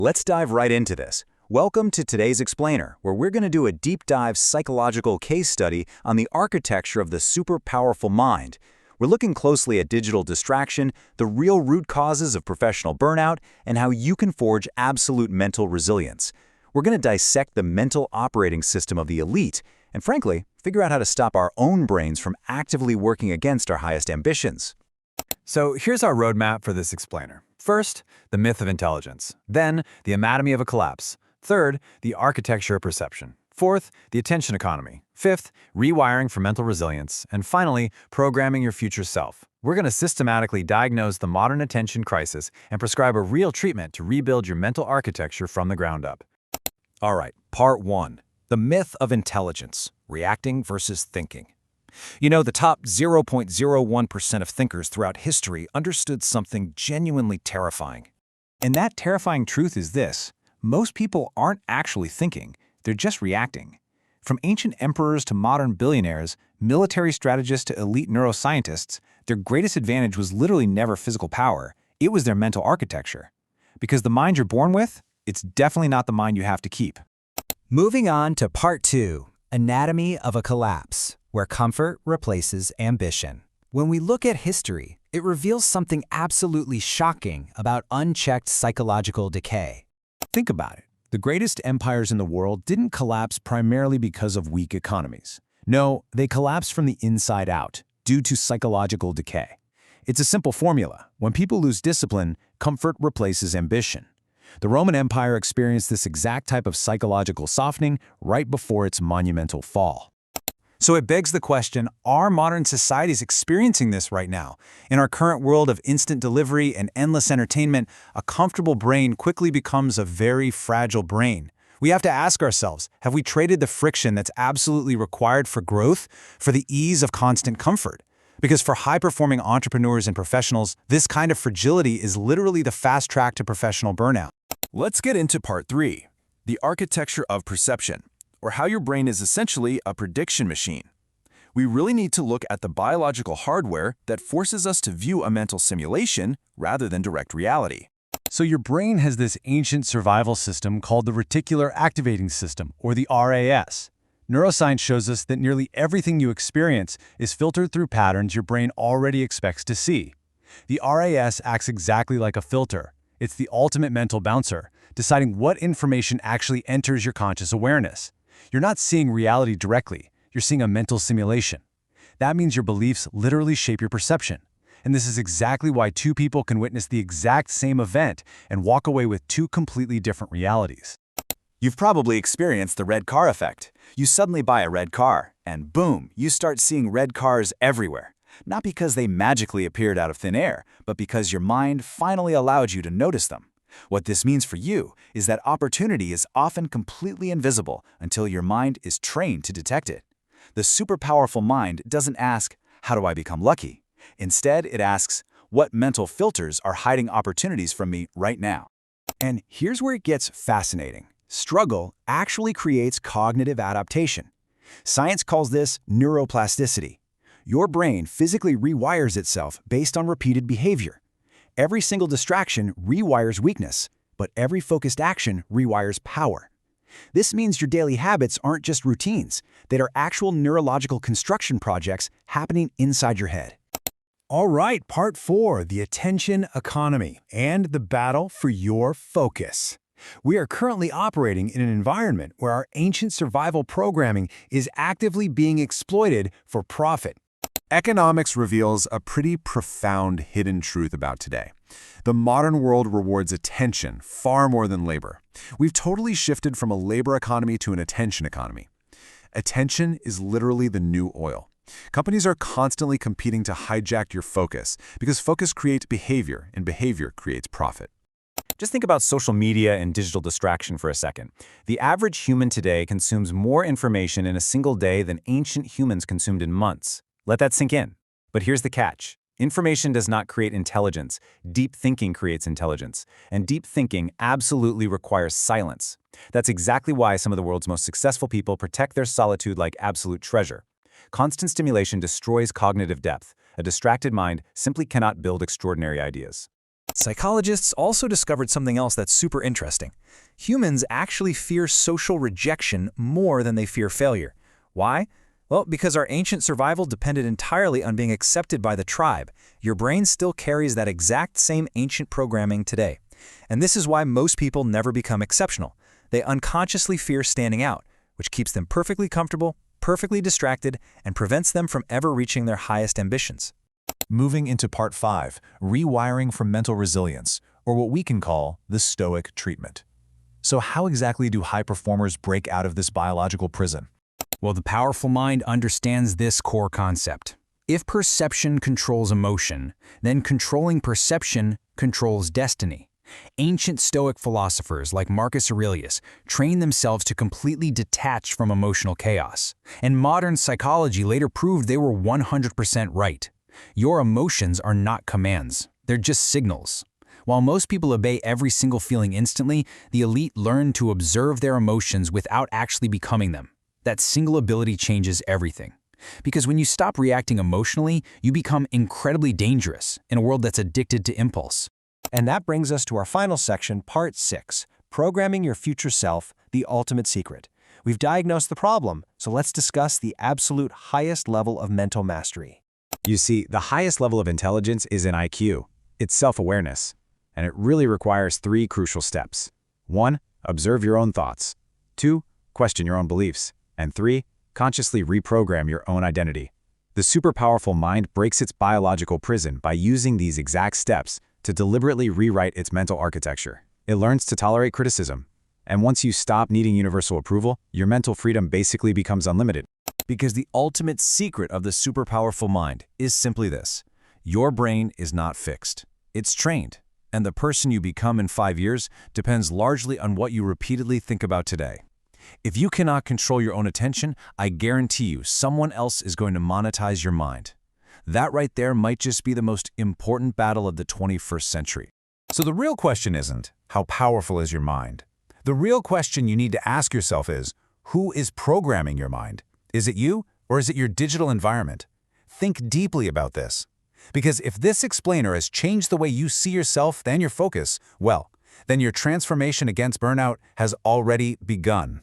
Let's dive right into this. Welcome to today's Explainer, where we're going to do a deep dive psychological case study on the architecture of the super powerful mind. We're looking closely at digital distraction, the real root causes of professional burnout, and how you can forge absolute mental resilience. We're going to dissect the mental operating system of the elite, and frankly, figure out how to stop our own brains from actively working against our highest ambitions. So here's our roadmap for this explainer. First, the myth of intelligence. Then, the anatomy of a collapse. Third, the architecture of perception. Fourth, the attention economy. Fifth, rewiring for mental resilience. And finally, programming your future self. We're going to systematically diagnose the modern attention crisis and prescribe a real treatment to rebuild your mental architecture from the ground up. All right, part 1. The myth of intelligence, reacting versus thinking. You know, the top 0.01% of thinkers throughout history understood something genuinely terrifying. And that terrifying truth is this: most people aren't actually thinking, they're just reacting. From ancient emperors to modern billionaires, military strategists to elite neuroscientists, their greatest advantage was literally never physical power, it was their mental architecture. Because the mind you're born with, it's definitely not the mind you have to keep. Moving on to part 2, anatomy of a collapse, where comfort replaces ambition. When we look at history, it reveals something absolutely shocking about unchecked psychological decay. Think about it. The greatest empires in the world didn't collapse primarily because of weak economies. No, they collapsed from the inside out, due to psychological decay. It's a simple formula. When people lose discipline, comfort replaces ambition. The Roman Empire experienced this exact type of psychological softening right before its monumental fall. So it begs the question, are modern societies experiencing this right now? In our current world of instant delivery and endless entertainment, a comfortable brain quickly becomes a very fragile brain. We have to ask ourselves, have we traded the friction that's absolutely required for growth for the ease of constant comfort? Because for high-performing entrepreneurs and professionals, this kind of fragility is literally the fast track to professional burnout. Let's get into part 3, the architecture of perception, or how your brain is essentially a prediction machine. We really need to look at the biological hardware that forces us to view a mental simulation rather than direct reality. So your brain has this ancient survival system called the reticular activating system, or the RAS. Neuroscience shows us that nearly everything you experience is filtered through patterns your brain already expects to see. The RAS acts exactly like a filter. It's the ultimate mental bouncer, deciding what information actually enters your conscious awareness. You're not seeing reality directly, you're seeing a mental simulation. That means your beliefs literally shape your perception. And this is exactly why two people can witness the exact same event and walk away with two completely different realities. You've probably experienced the red car effect. You suddenly buy a red car, and boom, you start seeing red cars everywhere. Not because they magically appeared out of thin air, but because your mind finally allowed you to notice them. What this means for you is that opportunity is often completely invisible until your mind is trained to detect it. The super powerful mind doesn't ask, "How do I become lucky?" Instead, it asks, "What mental filters are hiding opportunities from me right now?" And here's where it gets fascinating. Struggle actually creates cognitive adaptation. Science calls this neuroplasticity. Your brain physically rewires itself based on repeated behavior. Every single distraction rewires weakness, but every focused action rewires power. This means your daily habits aren't just routines, they are actual neurological construction projects happening inside your head. All right, part 4, the attention economy and the battle for your focus. We are currently operating in an environment where our ancient survival programming is actively being exploited for profit. Economics reveals a pretty profound hidden truth about today. The modern world rewards attention far more than labor. We've totally shifted from a labor economy to an attention economy. Attention is literally the new oil. Companies are constantly competing to hijack your focus because focus creates behavior and behavior creates profit. Just think about social media and digital distraction for a second. The average human today consumes more information in a single day than ancient humans consumed in months. Let that sink in. But here's the catch. Information does not create intelligence. Deep thinking creates intelligence. And deep thinking absolutely requires silence. That's exactly why some of the world's most successful people protect their solitude like absolute treasure. Constant stimulation destroys cognitive depth. A distracted mind simply cannot build extraordinary ideas. Psychologists also discovered something else that's super interesting. Humans actually fear social rejection more than they fear failure. Why? Well, because our ancient survival depended entirely on being accepted by the tribe. Your brain still carries that exact same ancient programming today. And this is why most people never become exceptional. They unconsciously fear standing out, which keeps them perfectly comfortable, perfectly distracted, and prevents them from ever reaching their highest ambitions. Moving into Part 5, rewiring for mental resilience, or what we can call the Stoic treatment. So how exactly do high performers break out of this biological prison? Well, the powerful mind understands this core concept. If perception controls emotion, then controlling perception controls destiny. Ancient Stoic philosophers like Marcus Aurelius trained themselves to completely detach from emotional chaos. And modern psychology later proved they were 100% right. Your emotions are not commands. They're just signals. While most people obey every single feeling instantly, the elite learn to observe their emotions without actually becoming them. That single ability changes everything. Because when you stop reacting emotionally, you become incredibly dangerous in a world that's addicted to impulse. And that brings us to our final section, Part 6, Programming Your Future Self, the Ultimate Secret. We've diagnosed the problem, so let's discuss the absolute highest level of mental mastery. You see, the highest level of intelligence is in IQ. It's self-awareness. And it really requires 3 crucial steps. 1. Observe your own thoughts. 2. Question your own beliefs. And 3. Consciously reprogram your own identity. The super powerful mind breaks its biological prison by using these exact steps to deliberately rewrite its mental architecture. It learns to tolerate criticism. And once you stop needing universal approval, your mental freedom basically becomes unlimited. Because the ultimate secret of the super powerful mind is simply this. Your brain is not fixed. It's trained. And the person you become in 5 years depends largely on what you repeatedly think about today. If you cannot control your own attention, I guarantee you someone else is going to monetize your mind. That right there might just be the most important battle of the 21st century. So the real question isn't, how powerful is your mind? The real question you need to ask yourself is, who is programming your mind? Is it you, or is it your digital environment? Think deeply about this. Because if this explainer has changed the way you see yourself and your focus, well, then your transformation against burnout has already begun.